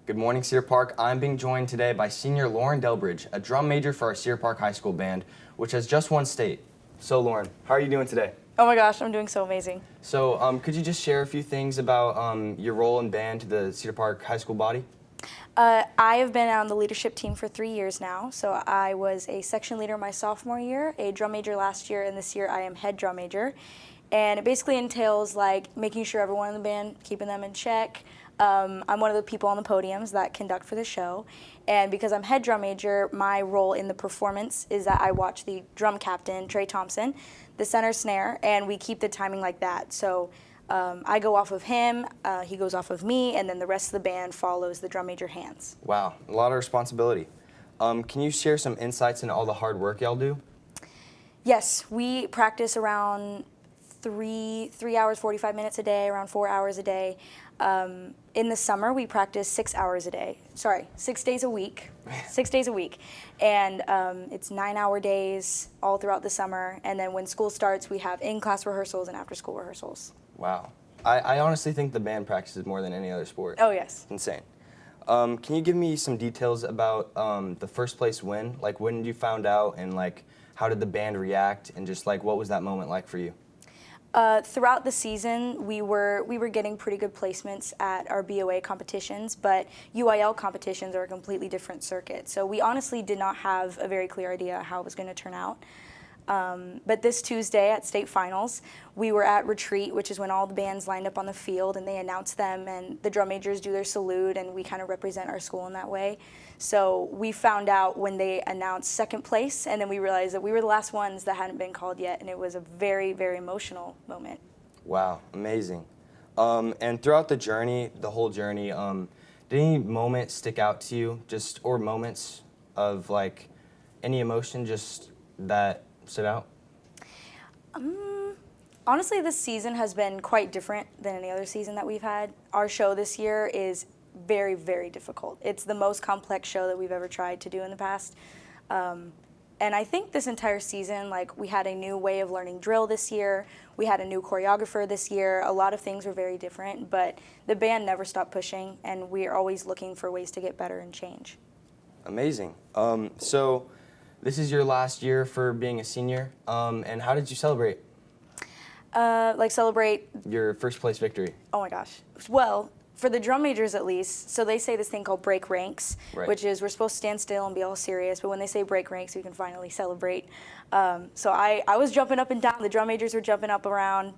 Good morning, Cedar Park. I'm being joined today by senior Lauren Delbridge, a drum major for our Cedar Park High School band, which has just won state. So, Lauren, how are you doing today? Oh my gosh, I'm doing so amazing. So, could you just share a few things about your role in band to the Cedar Park High School body? I have been on the leadership team for 3 years now. So I was a section leader my sophomore year, a drum major last year, and this year I am head drum major. And it basically entails like making sure everyone in the band, keeping them in check. I'm one of the people on the podiums that conduct for the show. And because I'm head drum major, my role in the performance is that I watch the drum captain, Trey Thompson, the center snare, and we keep the timing like that. So I go off of him, he goes off of me, and then the rest of the band follows the drum major hands. Wow, a lot of responsibility. Can you share some insights into all the hard work y'all do? Yes, we practice around 3 hours, 45 minutes a day, around 4 hours a day. In the summer, we practice 6 hours a day. Sorry, 6 days a week. 6 days a week. And it's 9-hour days all throughout the summer. And then when school starts, we have in-class rehearsals and after-school rehearsals. Wow. I honestly think the band practices more than any other sport. Oh, yes. Insane. Can you give me some details about the first place win? Like, when did you found out, and like, how did the band react, and just like, what was that moment like for you? Throughout the season, we were getting pretty good placements at our BOA competitions, but UIL competitions are a completely different circuit. So we honestly did not have a very clear idea how it was going to turn out. But this Tuesday at state finals, we were at retreat, which is when all the bands lined up on the field and they announce them, and the drum majors do their salute, and we kind of represent our school in that way. So we found out when they announced second place, and then we realized that we were the last ones that hadn't been called yet, and it was a very, very emotional moment. Wow, amazing. And throughout the journey, the whole journey, did any moment stick out to you, or moments of like any emotion just that stood out? Honestly, this season has been quite different than any other season that we've had. Our show this year is very, very difficult. It's the most complex show that we've ever tried to do in the past. And I think this entire season, like, we had a new way of learning drill this year. We had a new choreographer this year. A lot of things were very different, but the band never stopped pushing, and we are always looking for ways to get better and change. Amazing. So this is your last year for being a senior, and how did you celebrate? Celebrate Your first place victory. Oh my gosh. Well, for the drum majors at least, so they say this thing called break ranks, Right. which is we're supposed to stand still and be all serious, but when they say break ranks, we can finally celebrate. So I was jumping up and down, the drum majors were jumping up around,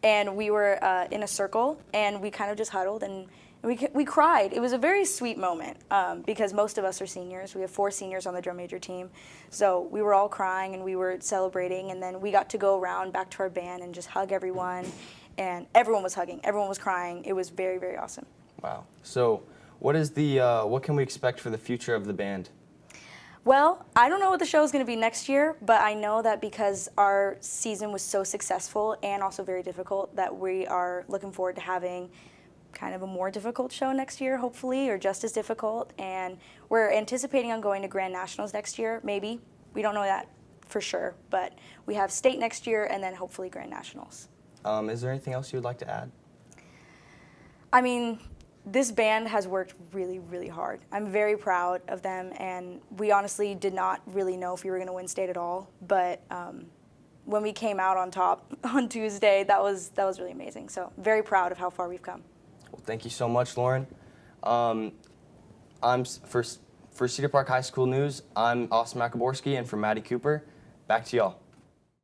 and we were in a circle, and we kind of just huddled, and we cried. It was a very sweet moment because most of us are seniors. We have 4 seniors on the drum major team. So we were all crying and we were celebrating, and then we got to go around back to our band and just hug everyone. And everyone was hugging, everyone was crying. It was very, very awesome. Wow. So what can we expect for the future of the band? Well, I don't know what the show is going to be next year, but I know that because our season was so successful and also very difficult, that we are looking forward to having kind of a more difficult show next year, hopefully, or just as difficult. And we're anticipating on going to Grand Nationals next year, maybe. We don't know that for sure, but we have state next year and then hopefully Grand Nationals. Is there anything else you would like to add? I mean, this band has worked really, really hard. I'm very proud of them, and we honestly did not really know if we were going to win state at all, but when we came out on top on Tuesday, that was really amazing. So very proud of how far we've come. Well, thank you so much, Lauren. For Cedar Park High School News, I'm Austin Macaborski, and for Maddie Cooper, back to y'all.